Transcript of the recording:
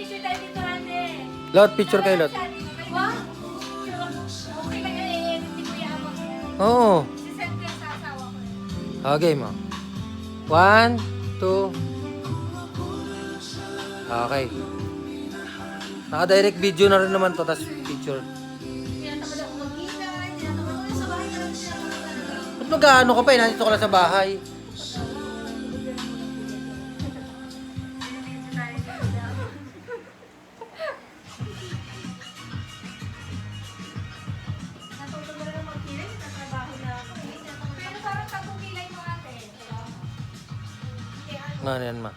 Picture tayo dito, Ate. Lot, picture kayo, Lot. Wow. Okay lang yan, i-edit ni Kuya Amo. Oo. Sisend ko yan sa asawa ko. Okay mo. 1, 2. Okay. Naka-direct video na rin naman to, tas picture. Tinatamad ako mag-kita, tinatamad ako sa bahay na lang tinatamad. Ba't mag-ano ka pa eh? Nandito ka lang sa bahay. Natuto na lang mag-kilay, nagtatrabaho na ako eh. Pero parang 3 kilay mo, Ate. Ano yan, ma?